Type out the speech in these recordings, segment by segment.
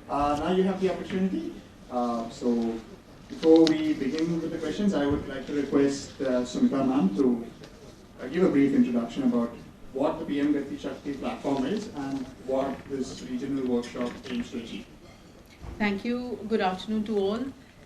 Now you have the opportunity. So before we begin with the questions, I would like to request Sumita ma'am to give a brief introduction about what the PM Gati Shakti platform is and what this regional workshop aims to achieve. Thank you. Good afternoon to all.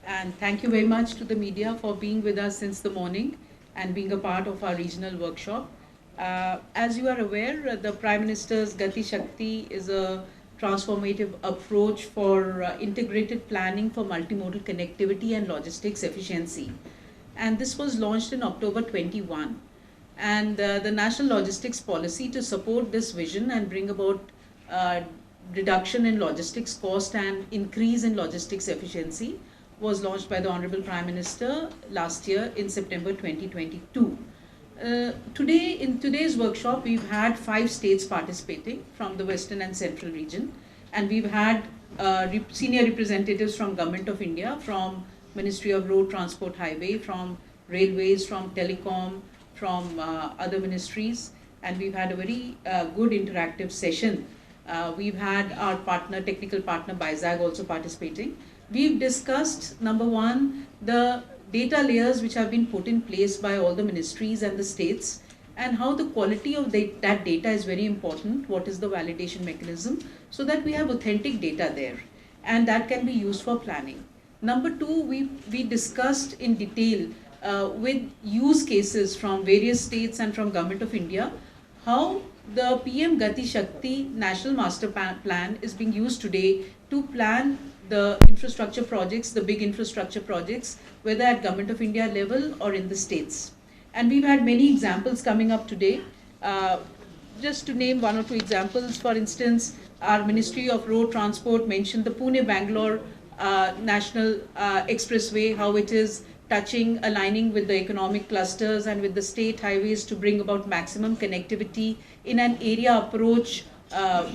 And thank you very much to the media for being with us since the morning and being a part of our regional workshop. As you are aware, the Prime Minister's Gati Shakti is a transformative approach for integrated planning for multimodal connectivity and logistics efficiency. And this was launched in October 21. And the National Logistics Policy to support this vision and bring about reduction in logistics cost and increase in logistics efficiency was launched by the Honorable Prime Minister last year in September 2022. In today's workshop, we've had 5 states participating from the Western and Central region, and we've had senior representatives from Government of India, from Ministry of Road Transport Highway, from Railways, from Telecom, from other ministries, and we've had a very good interactive session. We've had our technical partner BIZAG also participating. We've discussed, number one, the data layers which have been put in place by all the ministries and the states, and how the quality of that data is very important. What is the validation mechanism, so that we have authentic data there, and that can be used for planning. Number two, we discussed in detail with use cases from various states and from Government of India, how the PM Gati Shakti National Master Plan is being used today to plan the infrastructure projects, the big infrastructure projects, whether at Government of India level or in the states. And we've had many examples coming up today. Just to name one or two examples, for instance, our Ministry of Road Transport mentioned the Pune-Bangalore National Expressway, how it is aligning with the economic clusters and with the state highways to bring about maximum connectivity in an area approach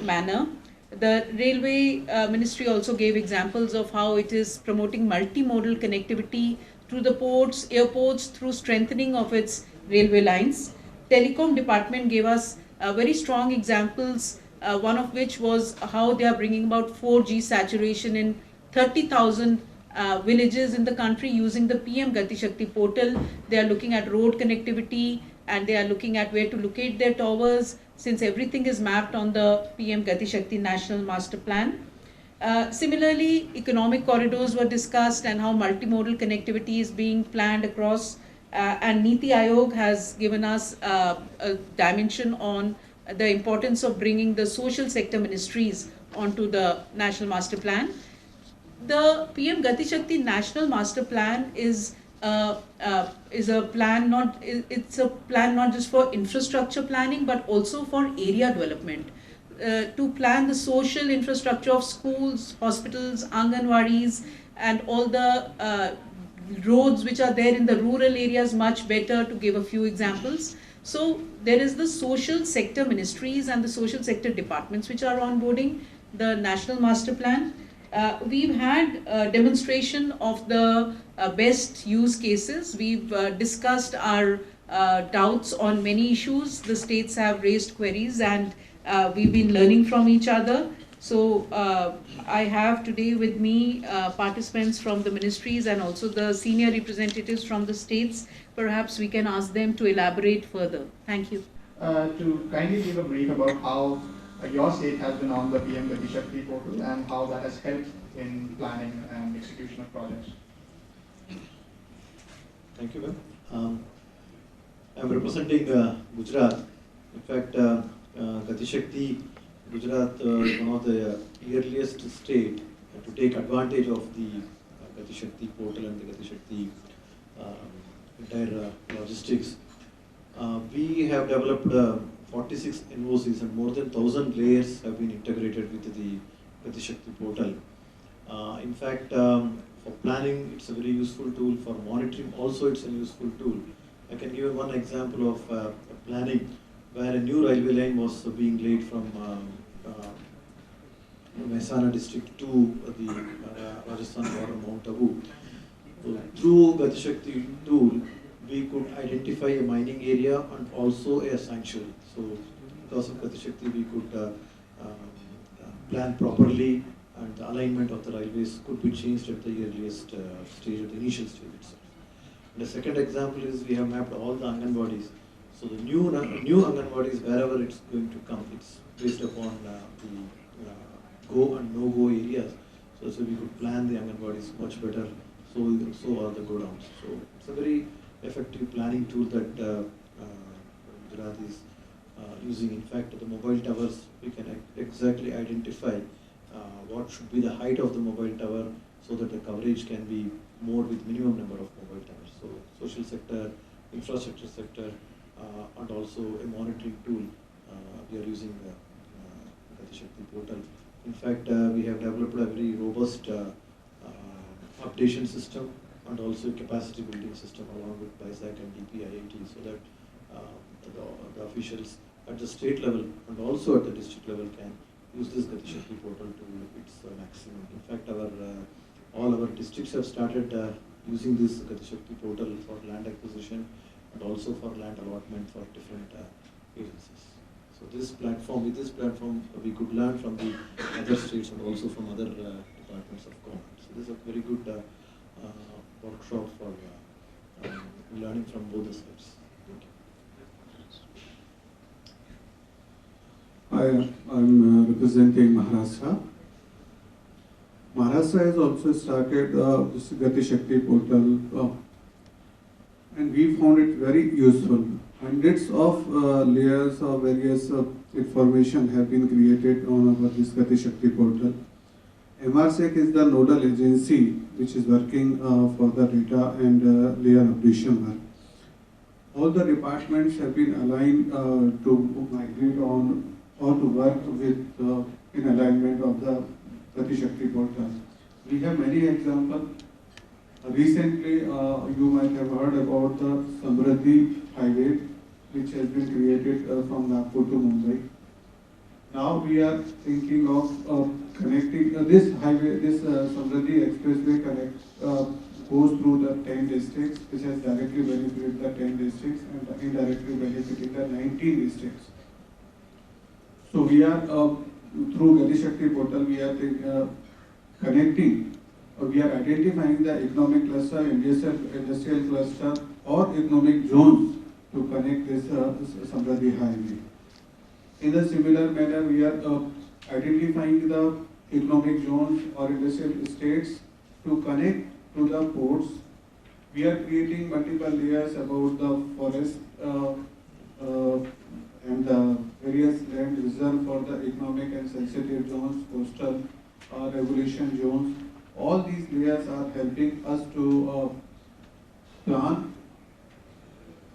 manner. The Railway Ministry also gave examples of how it is promoting multimodal connectivity through the ports, airports, through strengthening of its railway lines. Telecom Department gave us very strong examples, one of which was how they are bringing about 4G saturation in 30,000 villages in the country using the PM Gati Shakti portal. They are looking at road connectivity, and they are looking at where to locate their towers, since everything is mapped on the PM Gati Shakti National Master Plan. Similarly, economic corridors were discussed and how multimodal connectivity is being planned across, and Niti Aayog has given us a dimension on the importance of bringing the social sector ministries onto the National Master Plan. The PM Gati Shakti National Master Plan is a plan not just for infrastructure planning, but also for area development, to plan the social infrastructure of schools, hospitals, anganwadis, and all the roads which are there in the rural areas much better, to give a few examples. So there is the social sector ministries and the social sector departments which are onboarding the National Master Plan. We've had a demonstration of the best use cases. We've discussed our doubts on many issues. The states have raised queries, and we've been learning from each other. So I have today with me participants from the ministries and also the senior representatives from the states. Perhaps we can ask them to elaborate further. Thank you. To kindly give a brief about how your state has been on the PM Gati Shakti portal and how that has helped in planning and execution of projects. Thank you, ma'am. I'm representing Gujarat. In fact, Gati Shakti, Gujarat is one of the earliest state to take advantage of the Gati Shakti portal and the Gati Shakti entire logistics. We have developed 46 NOCs and more than 1,000 layers have been integrated with the Gati Shakti portal. In fact, for planning, it's a very useful tool. For monitoring, also it's a useful tool. I can give one example of planning where a new railway line was being laid from Mehsana district to the Rajasthan border, Mount Abu. So through Gati Shakti tool, we could identify a mining area and also a sanctuary. So because of Gati Shakti, we could plan properly and the alignment of the railways could be changed at the earliest stage, at the initial stage itself. And the second example is we have mapped all the Anganwadis. So the new Anganwadis, wherever it's going to come, it's based upon the go and no-go areas. So we could plan the Anganwadis much better, so are the go-downs. So it's a very effective planning tool that Gujarat is using. In fact, the mobile towers, we can exactly identify what should be the height of the mobile tower so that the coverage can be more with minimum number of mobile towers. So social sector, infrastructure sector, and also a monitoring tool. We are using the Gati Shakti portal. In fact, we have developed a very robust updation system and also a capacity building system along with BISAC and DPIIT, so that the officials at the state level and also at the district level can use this Gati Shakti portal to its maximum. In fact, all our districts have started using this Gati Shakti portal for land acquisition and also for land allotment for different agencies. So with this platform, we could learn from the other states and also from other departments of government. So this is a very good workshop for learning from both the sides. Thank you. Hi, I'm representing Maharashtra. Maharashtra has also started this Gati Shakti portal, and we found it very useful. Hundreds of layers of various information have been created on our this Gati Shakti portal. MRSEC is the nodal agency which is working for the data and layer updation work. All the departments have been aligned to migrate on or to work with in alignment of the Gati Shakti portal. We have many examples. Recently, you might have heard about the Samruddhi highway, which has been created from Nagpur to Mumbai. Now we are thinking of connecting this highway, this Samruddhi expressway goes through the 10 districts, which has directly benefited the 10 districts and indirectly benefiting the 19 districts. So we are through Gati Shakti portal, we are connecting. We are identifying the economic cluster, industrial cluster, or economic zones to connect this Samruddhi highway. In a similar manner, we are identifying the economic zones or industrial estates to connect to the ports. We are creating multiple layers about the forest and the various land reserved for the economic and sensitive zones, coastal regulation zones. All these layers are helping us to plan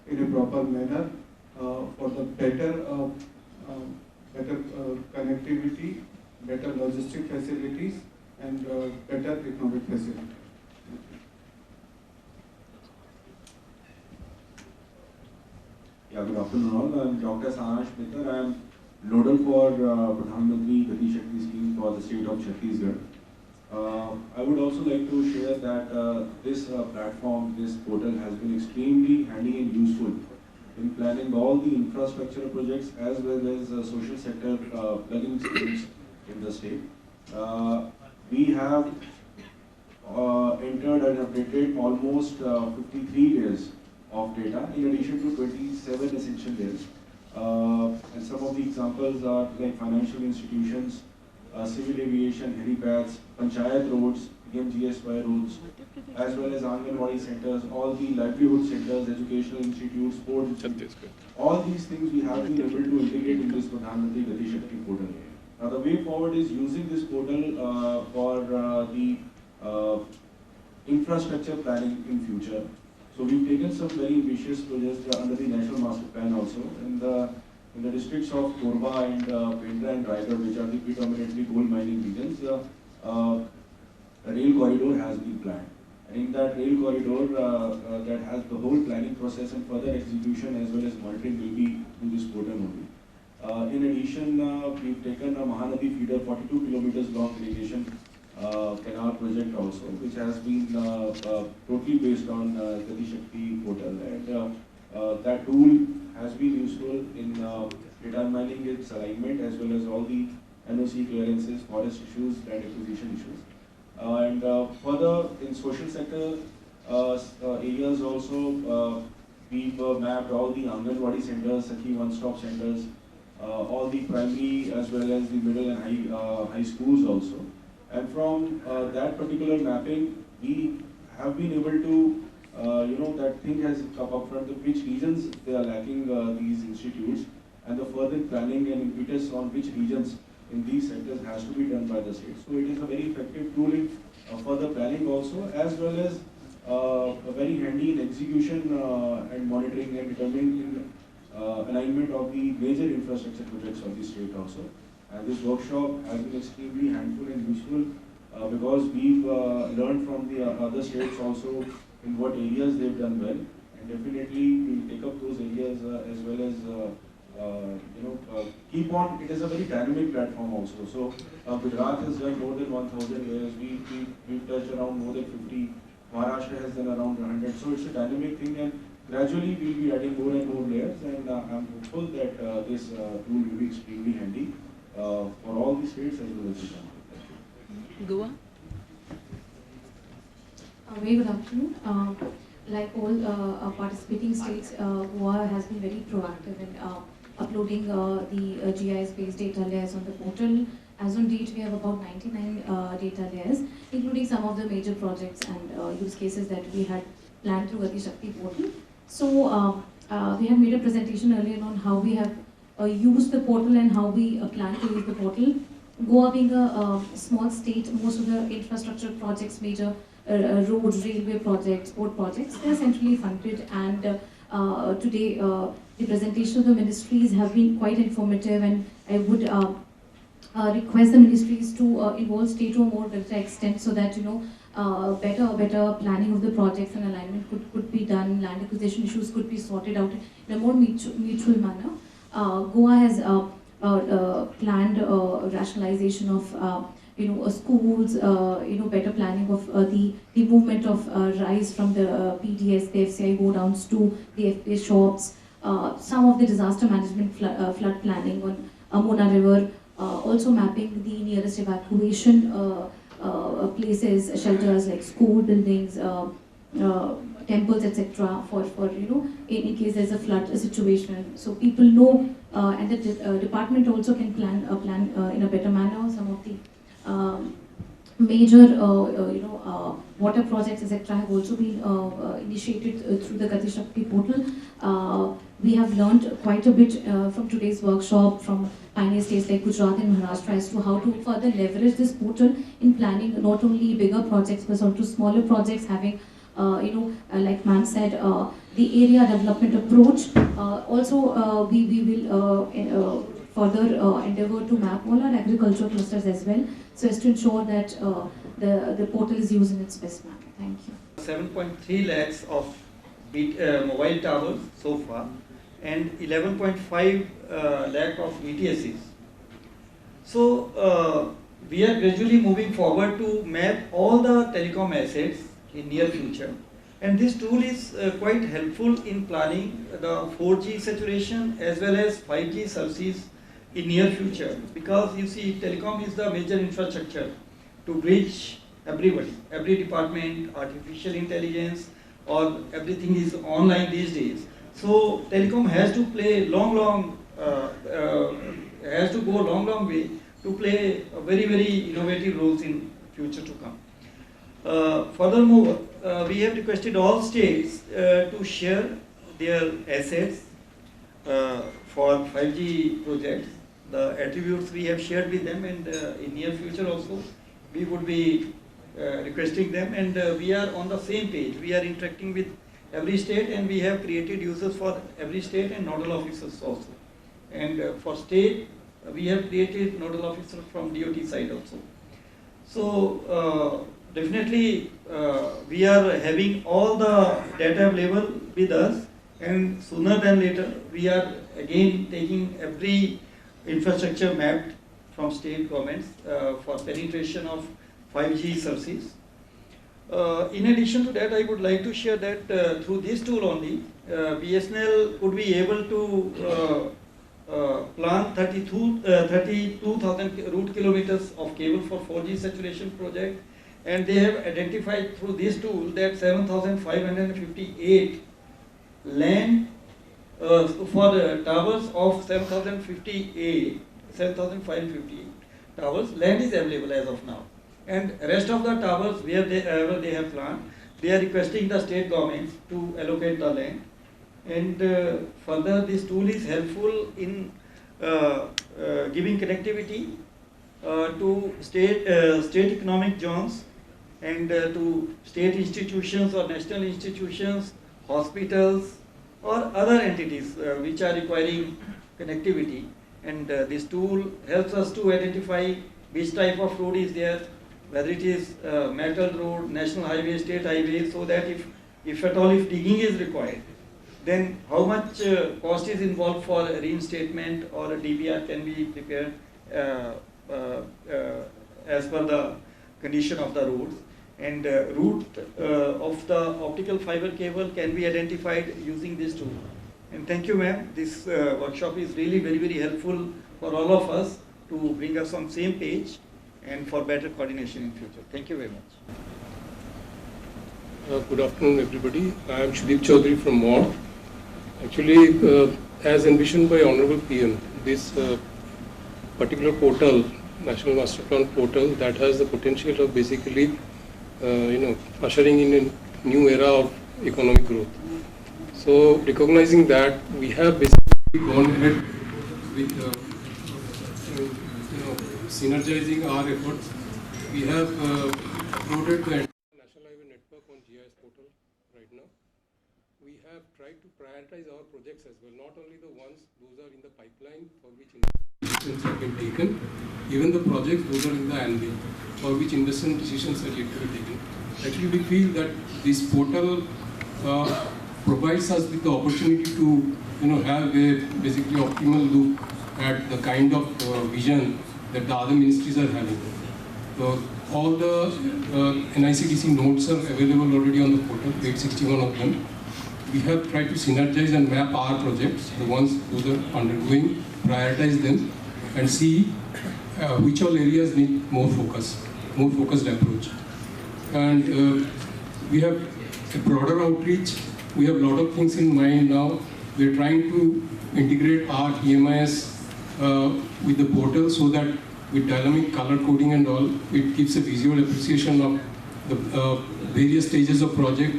in a proper manner for the better connectivity, better logistic facilities, and better economic facilities. Yeah, good afternoon all. I'm Dr. Sahash Mitter. I am nodal for Pradhan Mantri Gati Shakti scheme for the state of Chhattisgarh. I would also like to share that this platform, this portal has been extremely handy and useful in planning all the infrastructure projects as well as social sector plugging schemes in the state. We have entered and updated almost 53 layers of data in addition to 27 essential layers. And some of the examples are like financial institutions, civil aviation, helipads, panchayat roads, PMGSY roads, as well as Anganwadi centers, all the livelihood centers, educational institutes, sports institutes. All these things we have been able to integrate in this Pradhan Mantri Gati Shakti portal. Now the way forward is using this portal for the infrastructure planning in future. So we've taken some very ambitious projects under the National Master Plan also. In the districts of Korba and Pendra and Raigad, which are the predominantly gold mining regions, a rail corridor has been planned. And in that rail corridor, that has the whole planning process and further execution as well as monitoring will be through this portal only. In addition, we've taken a Mahanadi feeder 42 kilometers long irrigation canal project also, which has been totally based on Gati Shakti portal. And that tool has been useful in determining its alignment as well as all the NOC clearances, forest issues, land acquisition issues. And further, in social sector areas also, we've mapped all the Anganwadi centers, Sakhi one-stop centers, all the primary as well as the middle and high schools also. And from that particular mapping, we have been able to, that thing has come up front of which regions they are lacking these institutes, and the further planning and impetus on which regions in these sectors has to be done by the state. So it is a very effective tool in further planning also, as well as very handy in execution and monitoring and determining in alignment of the major infrastructure projects of the state also. And this workshop has been extremely handful and useful because we've learned from the other states also in what areas they've done well, and definitely we'll take up those areas as well as keep on. It is a very dynamic platform also. So Gujarat has done more than 1,000 layers. We've touched around more than 50. Maharashtra has done around 100. So it's a dynamic thing, and gradually we'll be adding more and more layers. And I'm hopeful that this tool will be extremely handy for all the states as well as the country. Goa. Very good afternoon. Like all participating states, Goa has been very proactive in uploading the GIS-based data layers on the portal. As on date, we have about 99 data layers, including some of the major projects and use cases that we had planned through Gati Shakti portal. So we had made a presentation earlier on how we have used the portal and how we plan to use the portal. Goa being a small state, most of the infrastructure projects, major roads, railway projects, port projects, they are centrally funded, and today the presentation of the ministries have been quite informative, and I would request the ministries to involve state to a more greater extent so that better planning of the projects and alignment could be done, land acquisition issues could be sorted out in a more mutual manner. Goa has planned rationalization of schools, better planning of the movement of rice from the PDS, the FCI go downs to the FPS shops, some of the disaster management flood planning on Mona River, also mapping the nearest evacuation places, shelters like school buildings, temples, etc. for in case there's a flood situation, so people know, and the department also can plan in a better manner. Some of the major water projects, etc. have also been initiated through the Gati Shakti portal. We have learned quite a bit from today's workshop from pioneer states like Gujarat and Maharashtra as to how to further leverage this portal in planning not only bigger projects but also smaller projects, having like ma'am said, the area development approach. Also we will further endeavor to map all our agricultural clusters as well, so as to ensure that the portal is used in its best manner. Thank you. 7.3 lakhs of mobile towers so far, and 11.5 lakh of ETSs. So we are gradually moving forward to map all the telecom assets in near future, and this tool is quite helpful in planning the 4G saturation as well as 5G services in near future, because you see telecom is the major infrastructure to bridge everybody, every department, artificial intelligence, or everything is online these days. So telecom has to play has to go a long way to play a very innovative roles in future to come. Furthermore, we have requested all states to share their assets for 5G projects. The attributes we have shared with them, and in near future also we would be requesting them, and we are on the same page. We are interacting with every state, and we have created users for every state and nodal officers also. And for state, we have created nodal officers from DOT side also. So definitely we are having all the data available with us, and sooner than later we are again taking every infrastructure mapped from state governments for penetration of 5G services. In addition to that, I would like to share that through this tool only, BSNL would be able to plan 32,000 route kilometers of cable for 4G saturation project, and they have identified through this tool that 7,558 land for the towers of 7,558 towers, land is available as of now. And rest of the towers wherever they have planned, they are requesting the state governments to allocate the land. And further, this tool is helpful in giving connectivity to state economic zones and to state institutions or national institutions, hospitals, or other entities which are requiring connectivity. And this tool helps us to identify which type of road is there, whether it is metal road, national highway, state highway, so that if at all if digging is required, then how much cost is involved for reinstatement or a DBR can be prepared as per the condition of the roads. And route of the optical fiber cable can be identified using this tool. And thank you, ma'am. This workshop is really very, very helpful for all of us to bring us on same page and for better coordination in future. Thank you very much. Good afternoon, everybody. I am Shudip Chaudhary from MOD. Actually, as envisioned by Honorable PM, this particular portal, National Master Plan portal, that has the potential of basically, ushering in a new era of economic growth. So, recognizing that, we have basically gone ahead with, synergizing our efforts. We have uploaded the National Highway Network on GIS portal right now. We have tried to prioritize our projects as well, not only the ones those are in the pipeline for which investments have been taken, even the projects those are in the anvil for which investment decisions are yet to be taken. Actually, we feel that this portal provides us with the opportunity to have a basically optimal look at the kind of vision that the other ministries are having. So all the NICDC notes are available already on the portal, 861 of them. We have tried to synergize and map our projects, the ones those are undergoing, prioritize them, and see which all areas need more focused approach. And we have a broader outreach. We have a lot of things in mind now. We are trying to integrate our EMIS with the portal so that with dynamic color coding and all, it gives a visual appreciation of the various stages of project,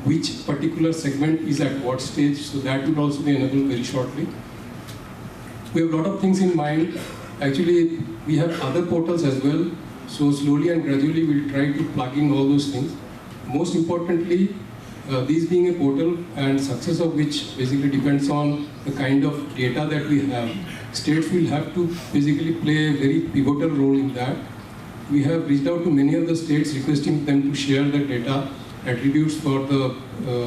which particular segment is at what stage, so that will also be enabled very shortly. We have a lot of things in mind. Actually, we have other portals as well, so slowly and gradually we'll try to plug in all those things. Most importantly, this being a portal and success of which basically depends on the kind of data that we have. States will have to basically play a very pivotal role in that. We have reached out to many of the states requesting them to share the data attributes for the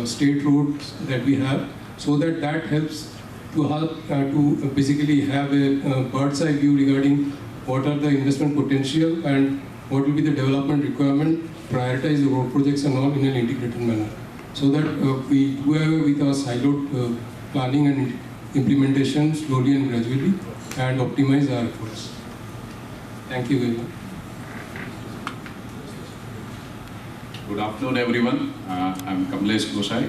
state roads that we have, so that helps to basically have a bird's eye view regarding what are the investment potential and what will be the development requirement, prioritize the road projects and all in an integrated manner, so that we do away with our siloed planning and implementation slowly and gradually and optimize our efforts. Thank you very much. Good afternoon, everyone. I'm Kamlesh Gosai,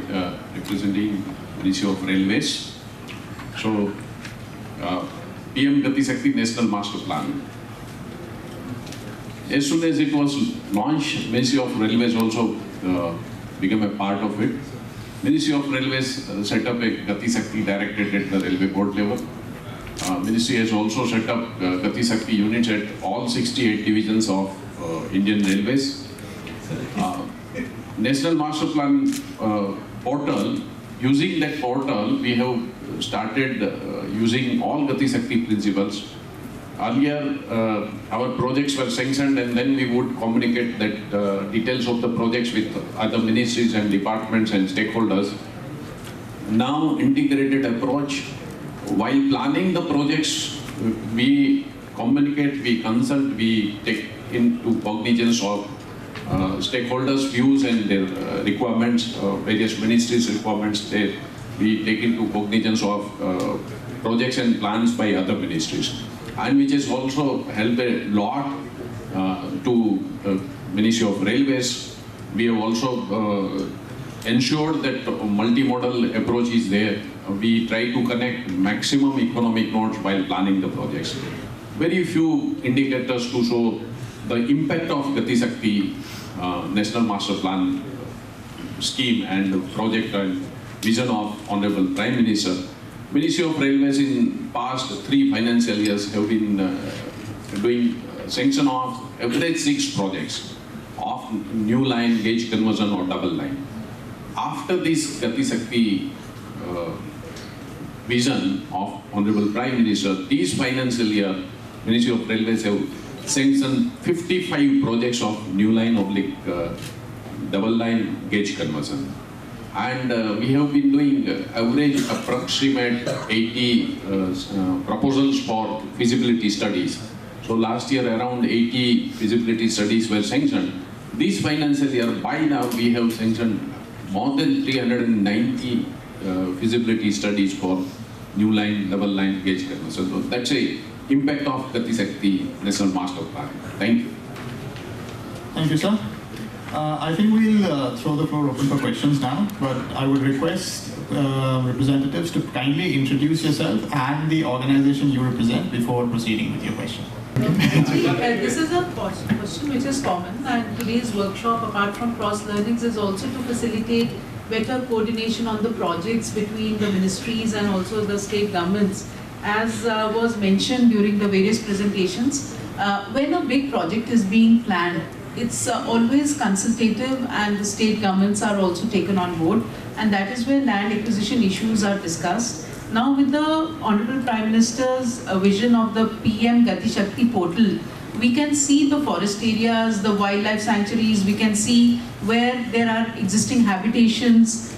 representing Ministry of Railways. So, PM Gati Shakti National Master Plan. As soon as it was launched, Ministry of Railways also became a part of it. Ministry of Railways set up a Gati Shakti directorate at the railway board level. Ministry has also set up Gati Shakti units at all 68 divisions of Indian Railways. National Master Plan portal, using that portal, we have started using all Gati Shakti principles. Earlier, our projects were sanctioned and then we would communicate that details of the projects with other ministries and departments and stakeholders. Now, integrated approach. While planning the projects, we communicate, we consult, we take into cognizance of stakeholders' views and their requirements, various ministries' requirements. We take into cognizance of projects and plans by other ministries, and which has also helped a lot to Ministry of Railways. We have also ensured that multi-modal approach is there. We try to connect maximum economic nodes while planning the projects. Very few indicators to show the impact of Gati Shakti National Master Plan scheme and project and vision of Honorable Prime Minister. Ministry of Railways in past 3 financial years have been doing sanction of average 6 projects of new line, gauge conversion or double line. After this Gati Shakti vision of Honorable Prime Minister, this financial year, Ministry of Railways have sanctioned 55 projects of new line oblique double line gauge conversion. And we have been doing average approximate 80 proposals for feasibility studies. So last year around 80 feasibility studies were sanctioned. This financial year, by now we have sanctioned more than 390 feasibility studies for new line, double line gauge conversion. So that's a impact of Gati Shakti National Master Plan. Thank you. Thank you, sir. I think we'll throw the floor open for questions now, but I would request representatives to kindly introduce yourself and the organization you represent before proceeding with your question. This is a question which is common, and today's workshop, apart from cross-learnings, is also to facilitate better coordination on the projects between the ministries and also the state governments. As was mentioned during the various presentations, when a big project is being planned, it's always consultative, and the state governments are also taken on board, and that is where land acquisition issues are discussed. Now, with the Honorable Prime Minister's vision of the PM Gati Shakti portal, we can see the forest areas, the wildlife sanctuaries, we can see where there are existing habitations,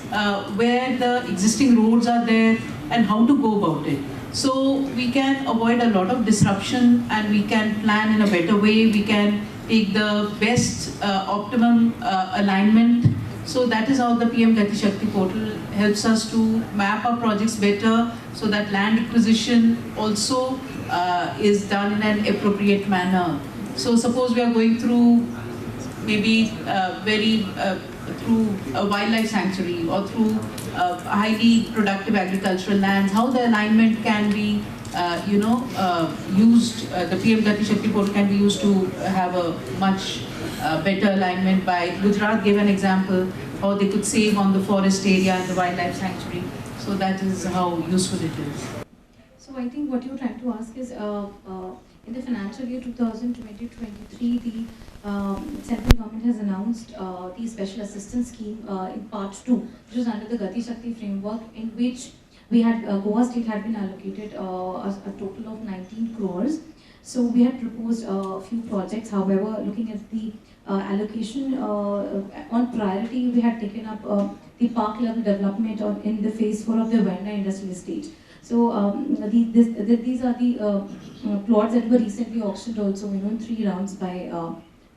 where the existing roads are there, and how to go about it. So we can avoid a lot of disruption, and we can plan in a better way. We can take the best optimum alignment. So that is how the PM Gati Shakti portal helps us to map our projects better, so that land acquisition also is done in an appropriate manner. So suppose we are going through maybe through a wildlife sanctuary or through highly productive agricultural lands, how the alignment can be used, the PM Gati Shakti portal can be used to have a much better alignment. By Gujarat gave an example how they could save on the forest area and the wildlife sanctuary. So that is how useful it is. So I think what you're trying to ask is, in the financial year 2020-23, the central government has announced the special assistance scheme in part 2, which is under the Gati Shakti framework, in which we had Goa state had been allocated a total of 19 crores. So we had proposed a few projects. However, looking at the allocation on priority, we had taken up the park level development in the phase 4 of the Verna industrial estate. So these are the plots that were recently auctioned also, in 3 rounds by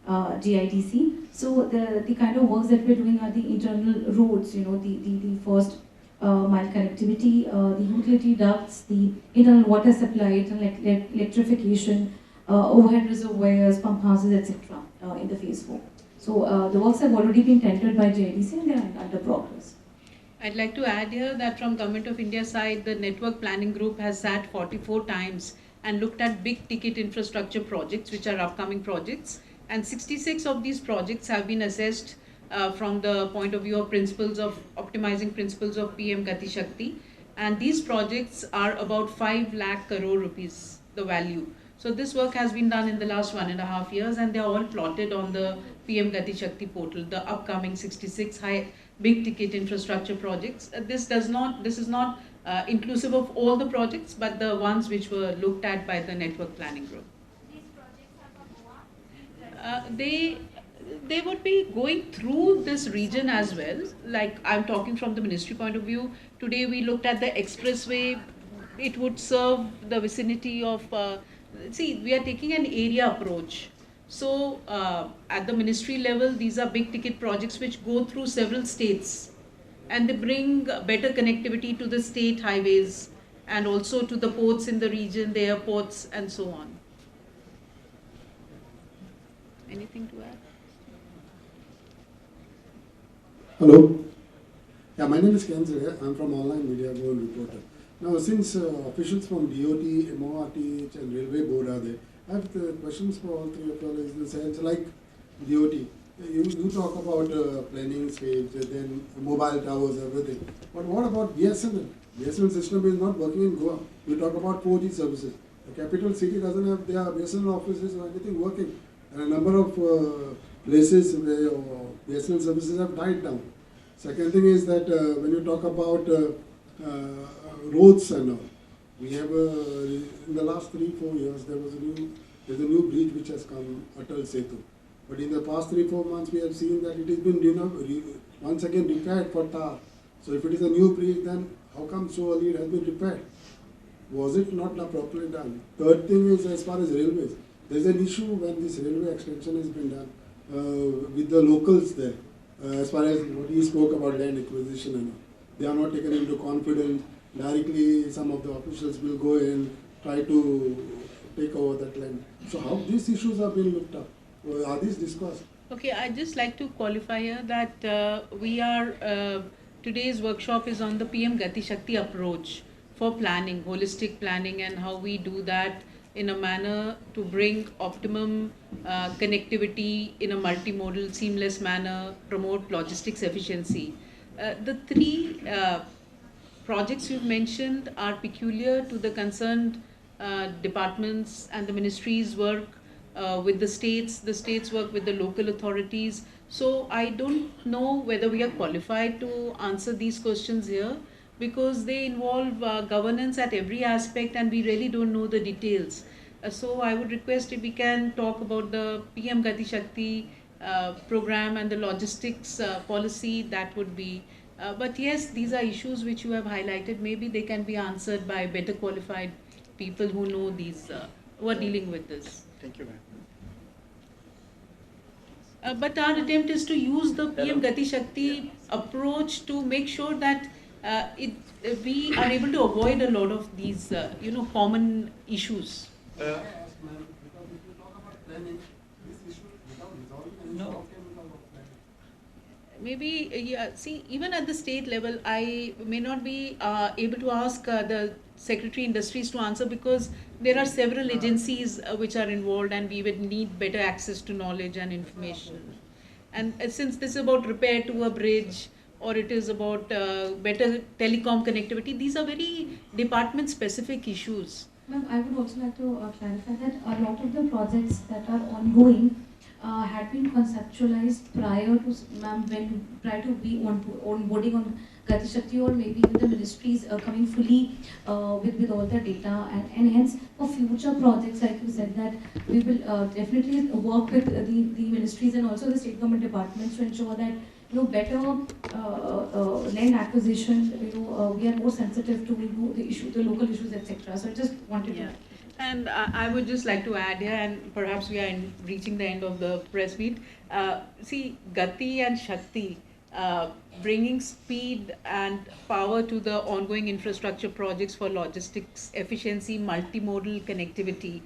GIDC. So the kind of works that we're doing are the internal roads, the first mile connectivity, the utility ducts, the internal water supply, internal electrification, overhead reservoirs, pump houses, etc. In the phase 4. So the works have already been tendered by GIDC and they are under progress. I'd like to add here that from Government of India side, the network planning group has sat 44 times and looked at big ticket infrastructure projects, which are upcoming projects, and 66 of these projects have been assessed from the point of view of principles of optimizing principles of PM Gati Shakti, and these projects are about 5 lakh crore rupees, the value. So this work has been done in the last 1.5 years, and they are all plotted on the PM Gati Shakti portal, the upcoming 66 big ticket infrastructure projects. This is not inclusive of all the projects, but the ones which were looked at by the network planning group. These projects are for Goa? They would be going through this region as well. Like, I'm talking from the ministry point of view. Today we looked at the expressway. It would serve the vicinity of, see, we are taking an area approach. So at the ministry level, these are big ticket projects which go through several states, and they bring better connectivity to the state highways and also to the ports in the region, the airports, and so on. Anything to add? Hello. Yeah, my name is Kenzo. I'm from Online Media Gold Reporter. Now, since officials from DOT, MORTH, and Railway Board are there, I have questions for all three of you. In the sense, like DOT, you talk about planning stage, then mobile towers, everything. But what about BSNL? BSNL system is not working in Goa. You talk about 4G services. The capital city doesn't have their BSNL offices or anything working. And a number of places where BSNL services have died down. Second thing is that when you talk about roads and all, we have in the last 3-4 years there's a new bridge which has come, Atal Setu. But in the past 3-4 months we have seen that it has been once again repaired for tar. So if it is a new bridge, then how come so early it has been repaired? Was it not properly done? Third thing is as far as railways, there is an issue when this railway extension has been done with the locals there. As far as what he spoke about land acquisition and all. They are not taken into confidence. Directly, some of the officials will go and try to take over that land. So how these issues are being looked up? Are these discussed? Okay, I'd just like to qualify here that we are, today's workshop is on the PM Gati Shakti approach for planning, holistic planning, and how we do that in a manner to bring optimum connectivity in a multimodal, seamless manner, promote logistics efficiency. The three projects you've mentioned are peculiar to the concerned departments and the ministries work with the states work with the local authorities. So I don't know whether we are qualified to answer these questions here, because they involve governance at every aspect and we really don't know the details. So I would request if we can talk about the PM Gati Shakti program and the logistics policy, that would be. But yes, these are issues which you have highlighted. Maybe they can be answered by better qualified people who know these, who are dealing with this. Thank you, ma'am. But our attempt is to use the PM Gati Shakti approach to make sure that we are able to avoid a lot of these, common issues. No. Maybe, yeah, see, even at the state level, I may not be able to ask the Secretary Industries to answer, because there are several agencies which are involved and we would need better access to knowledge and information. And since this is about repair to a bridge, or it is about better telecom connectivity, these are very department specific issues. Ma'am, I would also like to clarify that a lot of the projects that are ongoing had been conceptualized prior to be onboarding on Gati Shakti, or maybe with the ministries coming fully with all the data, and hence for future projects, like you said, that we will definitely work with the ministries and also the state government departments to ensure that better land acquisition. We are more sensitive to the local issues, etc. So I just wanted to. And I would just like to add here, and perhaps we are reaching the end of the press meet. See, Gati and Shakti, bringing speed and power to the ongoing infrastructure projects for logistics efficiency, multimodal connectivity.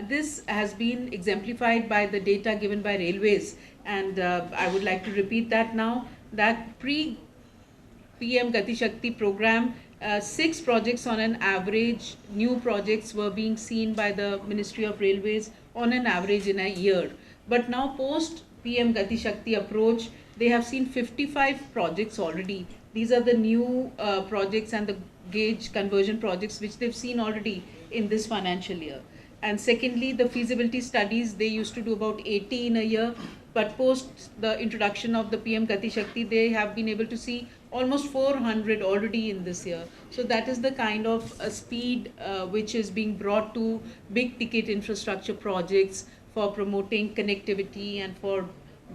This has been exemplified by the data given by railways, and I would like to repeat that now, that pre-PM Gati Shakti program, 6 projects on an average, new projects were being seen by the Ministry of Railways on an average in a year. But now post PM Gati Shakti approach, they have seen 55 projects already. These are the new projects and the gauge conversion projects which they've seen already in this financial year. And secondly, the feasibility studies, they used to do about 80 in a year, but post the introduction of the PM Gati Shakti, they have been able to see almost 400 already in this year. So that is the kind of speed which is being brought to big ticket infrastructure projects for promoting connectivity and for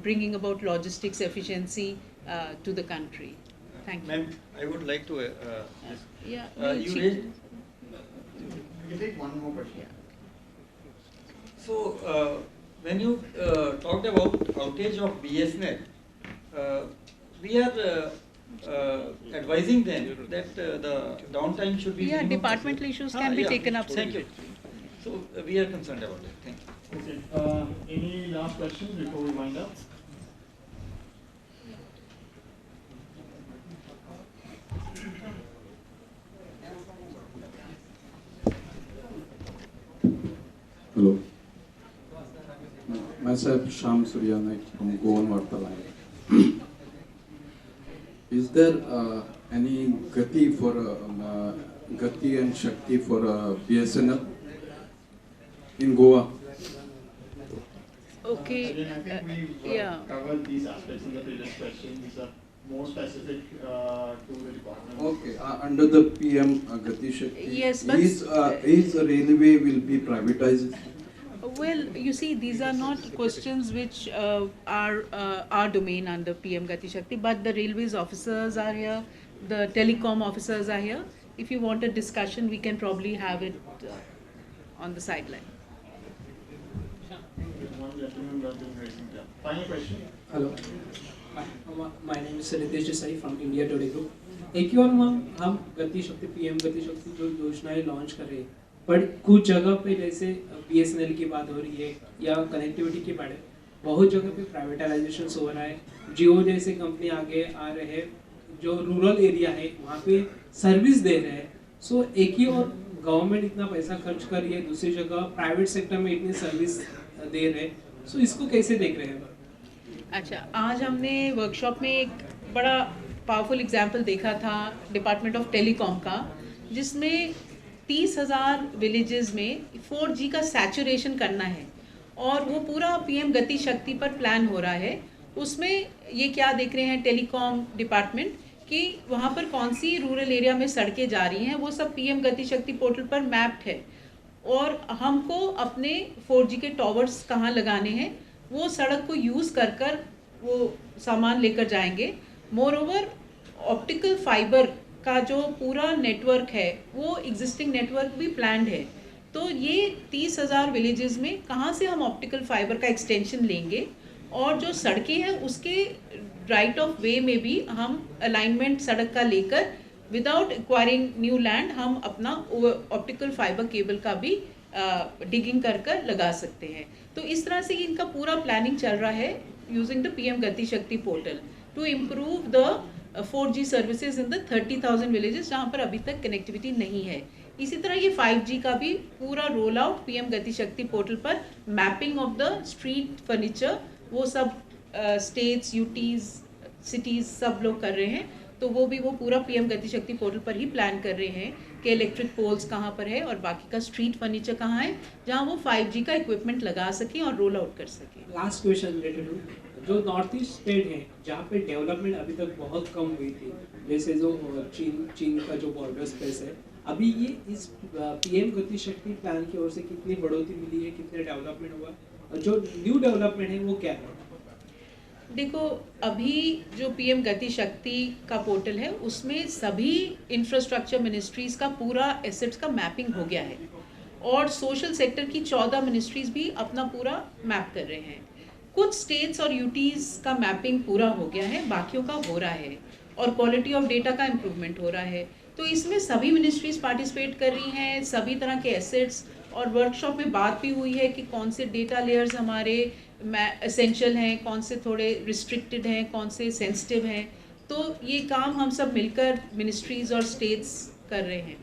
bringing about logistics efficiency to the country. Thank you. Ma'am, I would like to. You take one more question. So, when you talked about outage of BSNL, we are advising them that the downtime should be. Yeah, minimum. departmental issues can be taken up. Thank you. So we are concerned about it. Thank you. Okay. Any last questions before we wind up? Hello. Myself, Sham Suryanik from Goan Vartaline. Is there any Gati for Gati and Shakti for BSNL in Goa? Okay. Again, I think we've Yeah. covered these aspects in the previous question. These are more specific to the department. Okay, under the PM Gati Shakti, Yes, but is railway will be privatized? well, you see, these are not questions which are our domain under PM Gati Shakti, but the railways officers are here, the telecom officers are here. If you want a discussion, we can probably have it on the sideline. One gentleman has been raising their final question. Hello my name is Ritesh Desai from India Today group. एक और हम गति शक्ति PM Gati शक्ति जो योजनाएं launch कर रहे हैं, पर कुछ जगह पे जैसे बीएसएनएल की बात हो रही है या कनेक्टिविटी की बात है, बहुत जगह पे प्राइवेटाइजेशन हो रहा है। जियो जैसे कंपनी आगे आ रहे हैं, जो रूरल एरिया है वहाँ पे सर्विस दे रहे हैं। सो एक ही और गवर्नमेंट इतना पैसा खर्च कर रही है, दूसरी जगह प्राइवेट सेक्टर में इतनी सर्विस दे रहे हैं। सो इसको कैसे देख रहे हैं? अच्छा, आज हमने वर्कशॉप में एक बड़ा पावरफुल एग्जाम्पल देखा था डिपार्टमेंट ऑफ टेलीकॉम का, जिसमें 30,000 विलेजेस में 4G का सैचुरेशन करना है और वो पूरा पीएम गति शक्ति पर प्लान हो रहा है। उसमें ये क्या देख रहे हैं टेलीकॉम डिपार्टमेंट कि वहाँ पर कौन सी रूरल एरिया में सड़कें जा रही हैं, वो सब पीएम गति शक्ति पोर्टल पर मैप्ड है और हमको अपने 4G के टॉवर्स कहाँ लगाने हैं वो सड़क को यूज़ कर कर वो सामान लेकर जाएंगे। मोर ओवर ऑप्टिकल फाइबर का जो पूरा नेटवर्क है वो एग्जिस्टिंग नेटवर्क भी प्लान्ड है। तो ये 30,000 विलेजेस में कहाँ से हम ऑप्टिकल फाइबर का एक्सटेंशन लेंगे और जो सड़कें हैं उसके राइट ऑफ वे में भी हम अलाइनमेंट सड़क का लेकर विदाउट एक्वायरिंग न्यू लैंड हम अपना ऑप्टिकल फाइबर केबल का भी डिगिंग कर कर लगा सकते हैं। तो इस तरह से इनका पूरा प्लानिंग चल रहा है using the PM Gati Shakti portal to improve the 4G services in the 30,000 villages जहाँ पर अभी तक कनेक्टिविटी नहीं है। इसी तरह ये 5G का भी पूरा roll out PM Gati Shakti portal पर mapping of the street furniture वो सब स्टेट्स यूटीज सिटीज़ सब लोग कर रहे हैं। तो वो पूरा पीएम गति शक्ति पोर्टल पर ही प्लान कर रहे हैं कि इलेक्ट्रिक पोल्स कहाँ पर है और बाकी का स्ट्रीट फर्नीचर कहाँ है जहाँ वो 5G का इक्विपमेंट लगा सकें और रोल आउट कर सकें। लास्ट क्वेश्चन रिलेटेड टू जो नॉर्थ ईस्ट स्टेट है जहाँ पे डेवलपमेंट अभी तक बहुत कम हुई थी, जैसे जो चीन का जो बॉर्डर स्पेस है, अभी ये इस पीएम गति शक्ति प्लान की ओर से कितनी बढ़ोतरी मिली है, कितने डेवलपमेंट हुआ और जो न्यू डेवलपमेंट है वो क्या है? देखो, अभी जो पीएम गति शक्ति का पोर्टल है उसमें सभी इंफ्रास्ट्रक्चर मिनिस्ट्रीज का पूरा एसेट्स का मैपिंग हो गया है और सोशल सेक्टर की 14 मिनिस्ट्रीज भी अपना पूरा मैप कर रहे हैं। कुछ स्टेट्स और यूटीज का मैपिंग पूरा हो गया है, बाकियों का हो रहा है और क्वालिटी ऑफ डेटा का इम्प्रूवमेंट हो रहा है। तो इसमें सभी मिनिस्ट्रीज पार्टिसिपेट कर रही हैं, सभी तरह के एसेट्स, और वर्कशॉप में बात भी हुई है कि कौन से डेटा लेयर्स हमारे एसेंशियल हैं, कौन से थोड़े रिस्ट्रिक्टेड हैं, कौन से सेंसिटिव हैं। तो ये काम हम सब मिलकर मिनिस्ट्रीज और स्टेट्स कर रहे हैं।